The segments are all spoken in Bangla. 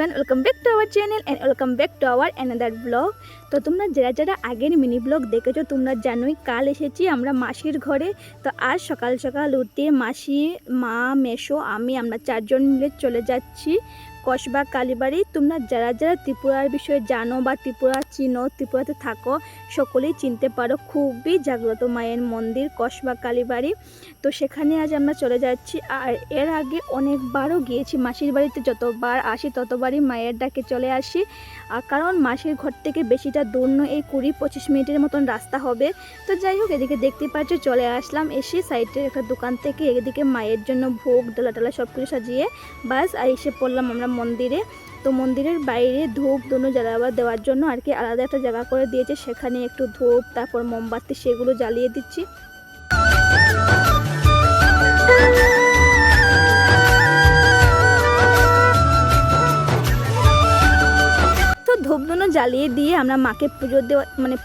Everyone, welcome back to our channel and welcome back to our another blog. তো তোমরা যারা আগের মিনি ব্লগ দেখেছো তোমরা জানোই কাল এসেছি আমরা মাসির ঘরে। তো আজ সকাল সকাল উঠে মাসি, মা, মেসো, আমরা 4 জন মিলে চলে যাচ্ছি কসবা কালীবাড়ি। তোমরা যারা ত্রিপুরার বিষয়ে জানো বা ত্রিপুরা চিনো, ত্রিপুরাতে থাকো, সকলেই চিনতে পারো। খুবই জাগ্রত মায়ের মন্দির কসবা কালীবাড়ি। তো সেখানে আজ আমরা চলে যাচ্ছি। আর এর আগে অনেকবারও গিয়েছি মাসির বাড়িতে, যতবার আসি ততবারই মায়ের ডাকে চলে আসি। আর কারণ মাসির ঘর থেকে বেশিটা দূর নয়, এই 20-25 মিনিটের মতন রাস্তা হবে। তো যাই হোক, এদিকে দেখতে পাচ্ছ চলে আসলাম। এসে সাইডের একটা দোকান থেকে এদিকে মায়ের জন্য ভোগ ডালা সব কিছু সাজিয়ে বাস আর এসে পড়লাম আমরা মন্দিরে। তো মন্দিরের বাইরে ধূপ ধুনো জ্বালাবার দেওয়ার জন্য আর কি আলাদা একটা জায়গা করে দিয়েছে, সেখানে একটু ধূপ তারপর মোমবাতি সেগুলো জ্বালিয়ে দিচ্ছি। ধূপধুনো জ্বালিয়ে দিয়ে আমরা মাকে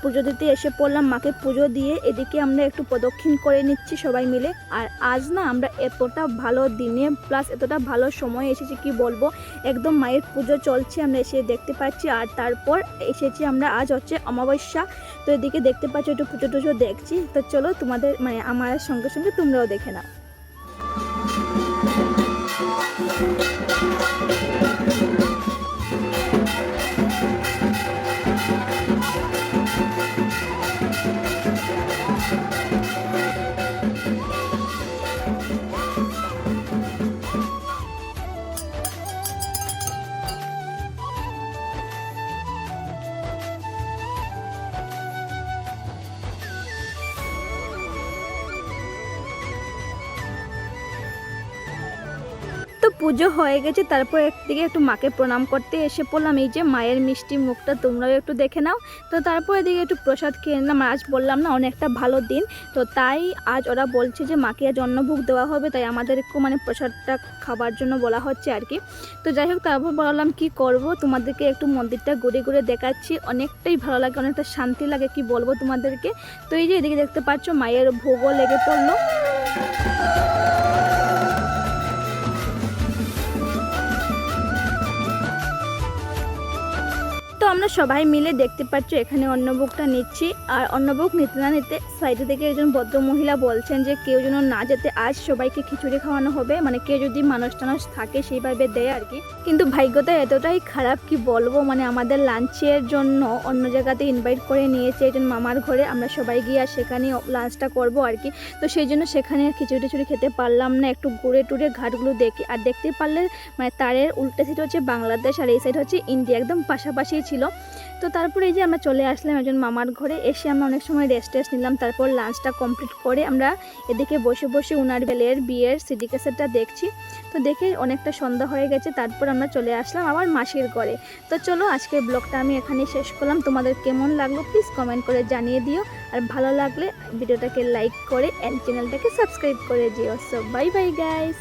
পুজো দিতে এসে পড়লাম। মাকে পুজো দিয়ে এদিকে আমরা একটু প্রদক্ষিণ করে নিচ্ছি সবাই মিলে। আর আজ না আমরা এতটা ভালো দিনে প্লাস এতটা ভালো সময় এসেছি কি বলবো, একদম মায়ের পুজো চলছে আমরা এসে দেখতে পাচ্ছি। আর তারপর এসেছি আমরা, আজ হচ্ছে অমাবস্যা। তো এদিকে দেখতে পাচ্ছি একটু পুজো টুজো দেখছি। তো চলো তোমাদের আমার সঙ্গে সঙ্গে তোমরাও দেখে নাও। তো পুজো হয়ে গেছে, তারপর একদিকে একটু মাকে প্রণাম করতে এসে পড়লাম। এই যে মায়ের মিষ্টি মুখটা তোমরাও একটু দেখে নাও। তো তারপর এদিকে একটু প্রসাদ খেয়ে নিলাম। আজ বললাম না অনেকটা ভালো দিন, তো তাই আজ ওরা বলছে যে মাকে আজ অন্নভোগ দেওয়া হবে, তাই আমাদেরকেও প্রসাদটা খাবার জন্য বলা হচ্ছে আর কি। তো যাই হোক, তারপর বললাম কি করব, তোমাদেরকে একটু মন্দিরটা ঘুরে ঘুরে দেখাচ্ছি। অনেকটাই ভালো লাগে, অনেকটা শান্তি লাগে, কি বলবো তোমাদেরকে। তো এই যে এদিকে দেখতে পাচ্ছ মায়ের ভোগও লেগে পড়লো। তো আমরা সবাই মিলে দেখতে পাচ্ছ এখানে অন্নভোগটা নিচ্ছি। আর অন্নভোগ নিতে না নিতে সাইডে থেকে একজন ভদ্র মহিলা বলছেন যে কেউ যেন না যেতে, আজ সবাইকে খিচুড়ি খাওয়ানো হবে, কেউ যদি মানুষ টানুষ থাকে সেইভাবে দেয় আর কি। কিন্তু ভাগ্যটা এতটাই খারাপ কি বলবো, আমাদের লাঞ্চের জন্য অন্য জায়গাতে ইনভাইট করে নিয়েছে একজন মামার ঘরে। আমরা সবাই গিয়ে আর সেখানে লাঞ্চটা করবো আর কি। তো সেই জন্য সেখানে খিচুড়ি টিচুড়ি খেতে পারলাম না, একটু ঘুরে টুরে ঘাটগুলো দেখি। আর দেখতে পারলে তারের উল্টা সাইড হচ্ছে বাংলাদেশ আর এই সাইড হচ্ছে ইন্ডিয়া, একদম পাশাপাশি ছিল। তো তারপরে এই যে আমরা চলে আসলাম একজন মামার ঘরে। এসে আমরা অনেক সময় রেস্ট নিলাম। তারপর লাঞ্চটা কমপ্লিট করে আমরা এদিকে বসে বসে উনার বেলের বিয়ের সিডি ক্যাসেটটা দেখছি। তো দেখে অনেকটা সন্ধ্যা হয়ে গেছে, তারপর আমরা চলে আসলাম আবার মাসির ঘরে। তো চলো আজকের ব্লগটা আমি এখানে শেষ করলাম। তোমাদের কেমন লাগলো প্লিজ কমেন্ট করে জানিয়ে দিও। আর ভালো লাগলে ভিডিওটাকে লাইক করে অ্যান্ড চ্যানেলটাকে সাবস্ক্রাইব করে দিও। So bye bye guys.